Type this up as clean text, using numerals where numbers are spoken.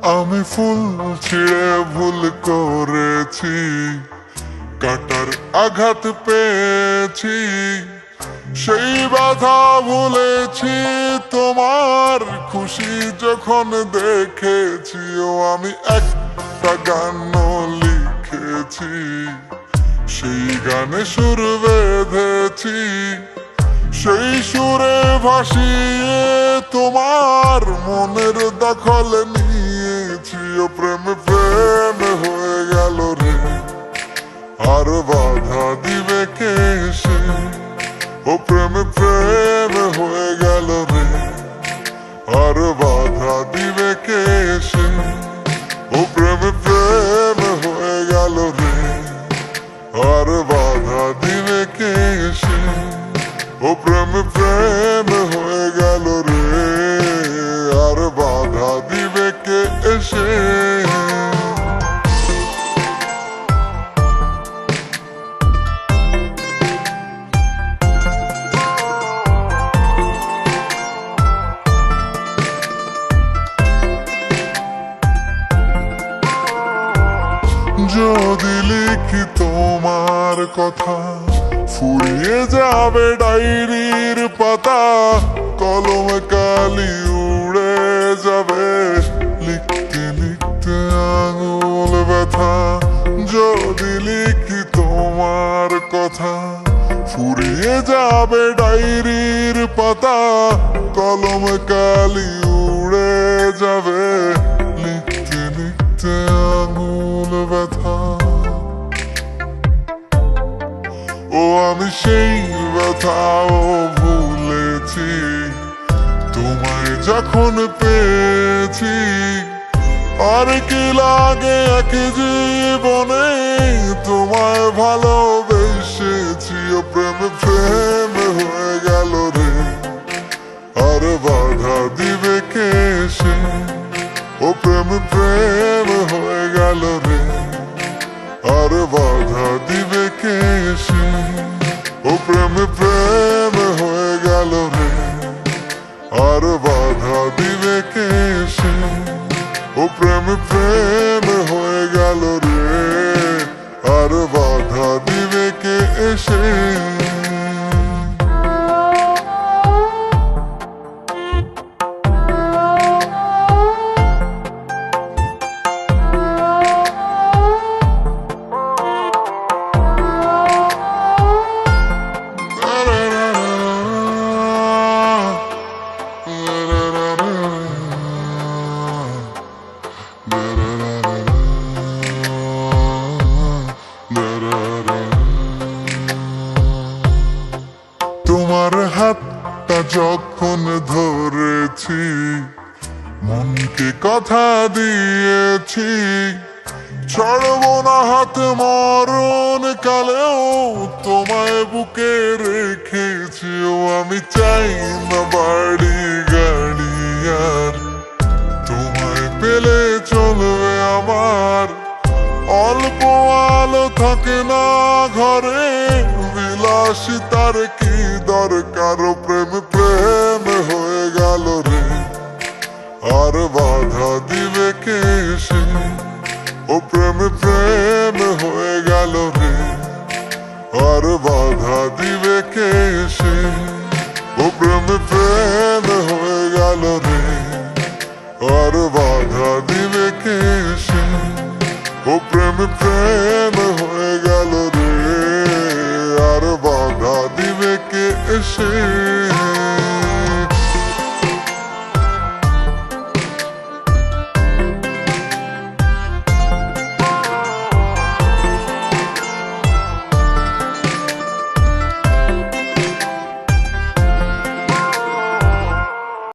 আমি ফুল ছিঁড়ে ভুল করেছি, কাটার আঘাত পেয়েছি, সেই ব্যথা ভুলেছি। তোমার খুশি যখন দেখেছি, ও আমি একটা গান লিখেছি, সেই গানে সুর বেঁধেছি, সেই সুরে ভাসিয়ে তোমার মনের দখল নিয়েছি। ও প্রেম প্রেম হয়ে গেল রে, আর বাধা দিবে কে সে? ও প্রেম প্রেম হয়ে গেল রে, আর বাধা দিবে কে সে? ও প্রেম প্রেম হয়ে গেল রে, আর বাধা দিবে কে সে? ও প্রেম প্রেম হয়ে গেল রে, আর বাধা দিবে কে এসে? যদি লিখি তোমার কথা, ফুরিয়ে যাবে ডায়েরির পাতা, কলমে কালি উড়ে যাবে, লিখতে লিখতে আঙুল ব্যথা। যদি লিখি তোমার কথা, ফুরিয়ে যাবে ডায়েরির পাতা, কলমে কালি উড়ে যাবে, লিখতে লিখতে আঙুল ব্যথা। ও আমি সেই ব্যথাও ভুলেছি, তোমায় যখন পেয়েছি। আর কি লাগে এক জীবনে, তোমায় ভালোবেসেছি। ও প্রেম প্রেম হয়ে গেল রে, আর বাধা দিবে কে সে? ও প্রেম প্রেম হয়ে গেল রে, আর বাধা দিবে কে সে? ও প্রেম প্রেম হয়ে গেল রে, আর বাধা দিবে কে সে? ও প্রেম প্রেম হয়ে গেল রে, আর বাধা দিবে কে এসে? তোমার হাতটা যখন ধরেছি, মনকে কথা দিয়েছি, ছাড়ব না হাত মরণ কালেও, তোমায় বুকে রেখেছি। ও আমি চাই না বাড়ি গাড়ি আর, তোমায় পেলে চলবে আমার। অল্প আলো থাকে না ঘরে, বিলাসিতার কি দরকার? প্রেম প্রেম হয়ে গেল রে, আর বাধা দিবে কে সে? ও প্রেম প্রেম হয়ে গেল রে, আর বাধা দিবে কে সে? ও প্রেম প্রেম হয়ে গেল রে, আর বাধা দিবে কে সে? ও প্রেম প্রেম হয়ে গেল রে, আর বাধা দিবে কে এসে?